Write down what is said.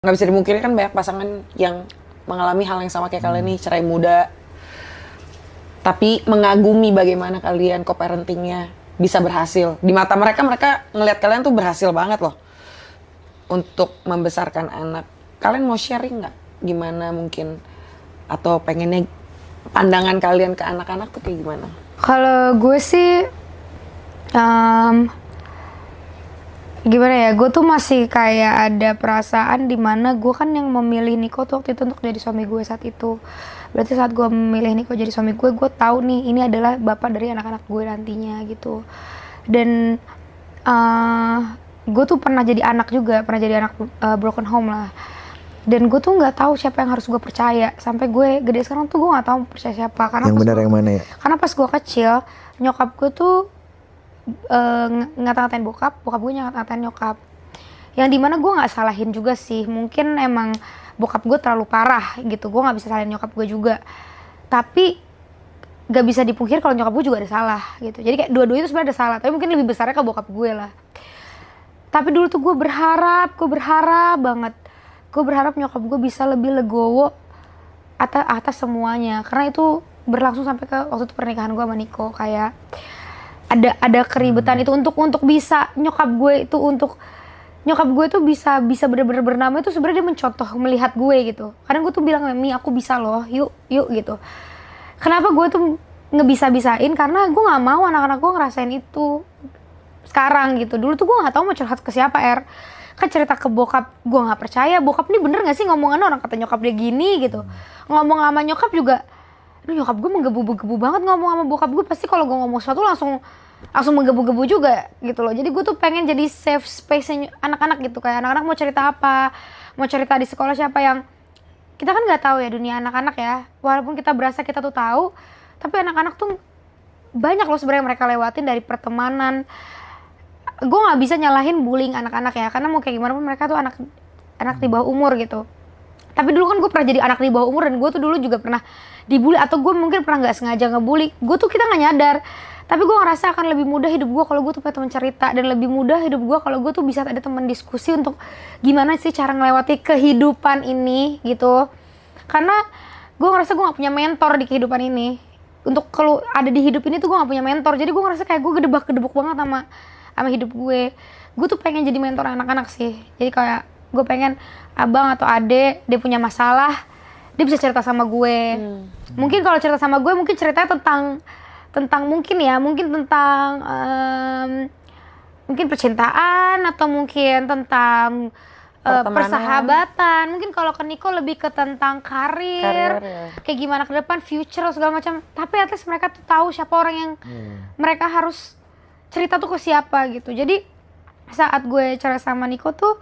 Nggak bisa dimungkiri kan banyak pasangan yang mengalami hal yang sama kayak kalian nih, cerai muda. Tapi mengagumi bagaimana kalian co-parentingnya bisa berhasil. Di mata mereka, mereka ngelihat kalian tuh berhasil banget loh untuk membesarkan anak. Kalian mau sharing nggak gimana mungkin atau pengennya pandangan kalian ke anak-anak tuh kayak gimana? Kalau gue sih gimana ya, gue tuh masih kayak ada perasaan dimana gue kan yang memilih Niko tuh waktu itu untuk jadi suami gue saat itu. Berarti saat gue memilih Niko jadi suami gue tahu nih ini adalah bapak dari anak-anak gue nantinya gitu. Dan gue tuh pernah jadi anak juga, pernah jadi anak broken home lah. Dan gue tuh nggak tahu siapa yang harus gue percaya. Sampai gue gede sekarang tuh gue nggak tahu percaya siapa. Karena yang benar yang mana ya? Karena pas gue kecil, nyokap gue tuh ngata-ngatain bokap gue ngata-ngatain nyokap. Yang dimana gue nggak salahin juga sih. Mungkin emang bokap gue terlalu parah gitu. Gue nggak bisa salahin nyokap gue juga. Tapi nggak bisa dipungkir kalau nyokap gue juga ada salah gitu. Jadi kayak dua-duanya itu sebenarnya ada salah. Tapi mungkin lebih besarnya ke bokap gue lah. Tapi dulu tuh gue berharap banget. Gue berharap nyokap gue bisa lebih legowo atas semuanya. Karena itu berlangsung sampai ke waktu itu pernikahan gue sama Niko. Kayak ada keribetan itu untuk bisa nyokap gue tuh bisa bener-bener bernama itu sebenarnya dia mencontoh melihat gue gitu. Kadang gue tuh bilang, "Mi, aku bisa loh, yuk gitu." Kenapa gue tuh ngebisa-bisain? Karena gue nggak mau anak-anak gue ngerasain itu sekarang gitu. Dulu tuh gue nggak tahu mau curhat ke siapa. Kan cerita ke bokap, gue nggak percaya. Bokap ini bener nggak sih ngomongan orang, kata nyokap dia gini gitu. Ngomong sama nyokap juga, aduh nyokap gue menggebu-gebu banget ngomong sama bokap gue. Pasti kalau gue ngomong sesuatu langsung menggebu-gebu juga gitu loh. Jadi gue tuh pengen jadi safe space anak-anak gitu. Kayak anak-anak mau cerita apa, mau cerita di sekolah siapa yang kita kan nggak tahu ya dunia anak-anak ya. Walaupun kita berasa kita tuh tahu, tapi anak-anak tuh banyak loh sebenarnya mereka lewatin dari pertemanan. Gue nggak bisa nyalahin bullying anak-anak ya, karena mau kayak gimana pun mereka tuh anak di bawah umur gitu. Tapi dulu kan gue pernah jadi anak di bawah umur dan gue tuh dulu juga pernah dibully atau gue mungkin pernah nggak sengaja ngebully. Kita nggak nyadar. Tapi gue ngerasa akan lebih mudah hidup gue kalau gue tuh punya teman cerita, dan lebih mudah hidup gue kalau gue tuh bisa ada teman diskusi untuk gimana sih cara ngelewati kehidupan ini gitu. Karena gue ngerasa gue nggak punya mentor di kehidupan ini. Untuk kalau ada di hidup ini tuh gue nggak punya mentor. Jadi gue ngerasa kayak gue gedebak banget sama hidup gue. Gue tuh pengen jadi mentor anak-anak sih. Jadi kayak gue pengen abang atau ade dia punya masalah, dia bisa cerita sama gue. Mungkin kalau cerita sama gue mungkin ceritanya tentang mungkin percintaan, atau mungkin tentang persahabatan. Mungkin kalau ke Niko lebih ke tentang karir ya. Kayak gimana ke depan, future segala macam. Tapi at least mereka tuh tahu siapa orang yang mereka harus cerita tuh ke siapa gitu. Jadi saat gue cerai sama Niko tuh